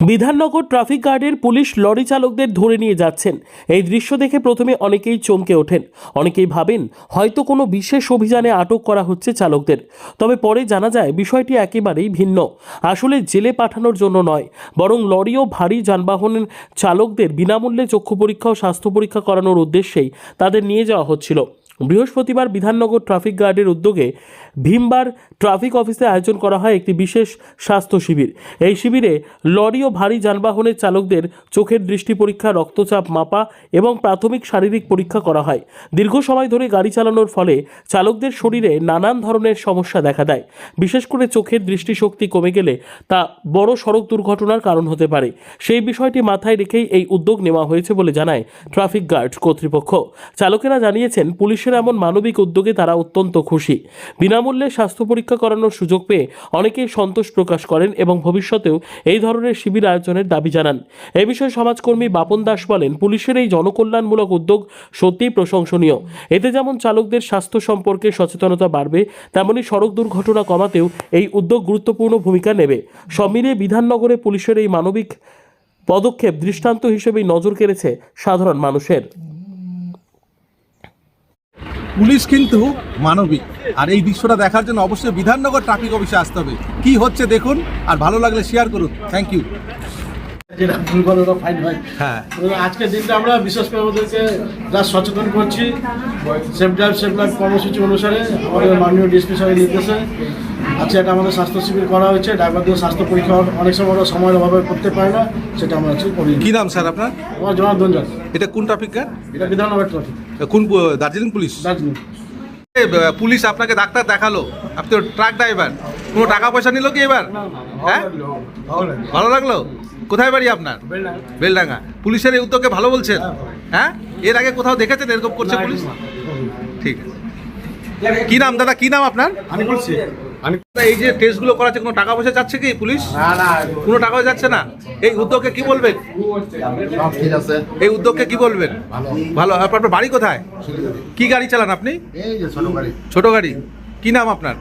Bidhannagar traffic গার্ডের police lorry চালকদের ধরে নিয়ে যাচ্ছেন। এই দৃশ্য দেখে প্রথমে অনেকেই চমকে ওঠেন। অনেকেই ভাবেন হয়তো কোনো বিশেষ অভিযানে আটক করা হচ্ছে চালকদের। তবে পরে জানা যায় বিষয়টি একেবারেই ভিন্ন। আসলে জেলে পাঠানোর জন্য নয়, বরং লরি ও ভারী যানবাহনের চালকদের বিনামূল্যে চক্ষু পরীক্ষা ও স্বাস্থ্য পরীক্ষা করানোর উদ্দেশ্যেই তাদের নিয়ে যাওয়া হচ্ছিল। বৃহস্পতিবার বিধাননগর ট্রাফিক গার্ডের উদ্যোগে ভীমবার ট্রাফিক অফিসে আয়োজন করা হয় একটি বিশেষ স্বাস্থ্য শিবির। এই শিবিরে লরি ও ভারী যানবাহনের চালকদের চোখের দৃষ্টি পরীক্ষা, রক্তচাপ মাপা এবং প্রাথমিক শারীরিক পরীক্ষা করা হয়। দীর্ঘ সময় ধরে গাড়ি চালানোর ফলে চালকদের শরীরে নানান ধরনের সমস্যা দেখা দেয়। বিশেষ করে চোখের দৃষ্টিশক্তি কমে গেলে তা বড় সড়ক দুর্ঘটনার কারণ হতে পারে। সেই বিষয়টি মাথায় রেখেই এই উদ্যোগ নেওয়া হয়েছে বলে জানায় ট্রাফিক গার্ড কর্তৃপক্ষ। চালকেরা জানিয়েছেন, পুলিশের এমন মানবিক উদ্যোগে তারা অত্যন্ত খুশি। বিনামূল্যে স্বাস্থ্য পরীক্ষা করানোর সুযোগ পেয়ে অনেকেই সন্তোষ প্রকাশ করেন এবং ভবিষ্যতেও এই ধরনের শিবির আয়োজনের দাবি জানান। এ বিষয়ে সমাজকর্মী বাপন দাস বলেন, পুলিশের এই জনকল্যাণমূলক উদ্যোগ সত্যিই প্রশংসনীয়। এতে যেমন চালকদের স্বাস্থ্য সম্পর্কে সচেতনতা বাড়বে, তেমনি সড়ক দুর্ঘটনা কমাতেও এই উদ্যোগ গুরুত্বপূর্ণ ভূমিকা নেবে। সব মিলিয়ে বিধাননগরে পুলিশের এই মানবিক পদক্ষেপ দৃষ্টান্ত হিসেবেই নজর কেড়েছে সাধারণ মানুষের। পুলিশ কিন্তু মানবিক, আর এই দৃশ্যটা দেখার জন্য অবশ্যই বিধাননগর ট্রাফিক অফিসে আসতে হবে। কি হচ্ছে দেখুন, আর ভালো লাগলে শেয়ার করুন। Thank you. যেটা ভুল করে ওরা ফাইন হয়। হ্যাঁ, আজকের দিনটা আমরা বিশেষ করে ওদেরকে যা সচেতন করছি, সেফ ড্রাইভ সেফ লাইফ কর্মসূচি অনুসারে আমাদের মাননীয় ডিএসপি সাহেবের নির্দেশে আজকে একটা আমাদের স্বাস্থ্য শিবির করা হয়েছে। ড্রাইভারদের স্বাস্থ্য পরীক্ষা অনেক সময় ওরা সময়ের অভাবে করতে পারে না, সেটা আমরা আজকে করি। কি নাম স্যার আপনার? আমার জনার্দন জান। এটা কোন ট্রাফিক গার্ড? এটা বিধাননগর ট্রাফিক, কোন দার্জিলিং পুলিশ? দার্জিলিং। পুলিশ আপনাকে ডাক্তার দেখালো, আপনি তো ট্রাক ড্রাইভার, কোনো টাকা পয়সা নিল কি এবার? হ্যাঁ, ভালো লাগলো। কোথায় বাড়ি আপনার? বেলডাঙ্গা। পুলিশের এই উদ্যোগকে ভালো বলছেন? হ্যাঁ, এর আগে কোথাও দেখেছেন এরকম করছে পুলিশ? ঠিক আছে। কি নাম দাদা, কি নাম আপনার? আমি করছি। এই যে টেস্টগুলো করাচ্ছে, কোনো টাকা পয়সা যাচ্ছে কি পুলিশ? কোনো টাকা পয়সা যাচ্ছে না। এই উদ্যোগকে কি বলবেন? ঠিক আছে, এই উদ্যোগকে কি বলবেন? ভালো। আপনার বাড়ি কোথায়? কি গাড়ি চালান আপনি? এই যে ছোট গাড়ি। ছোট গাড়ি। কি নাম আপনার?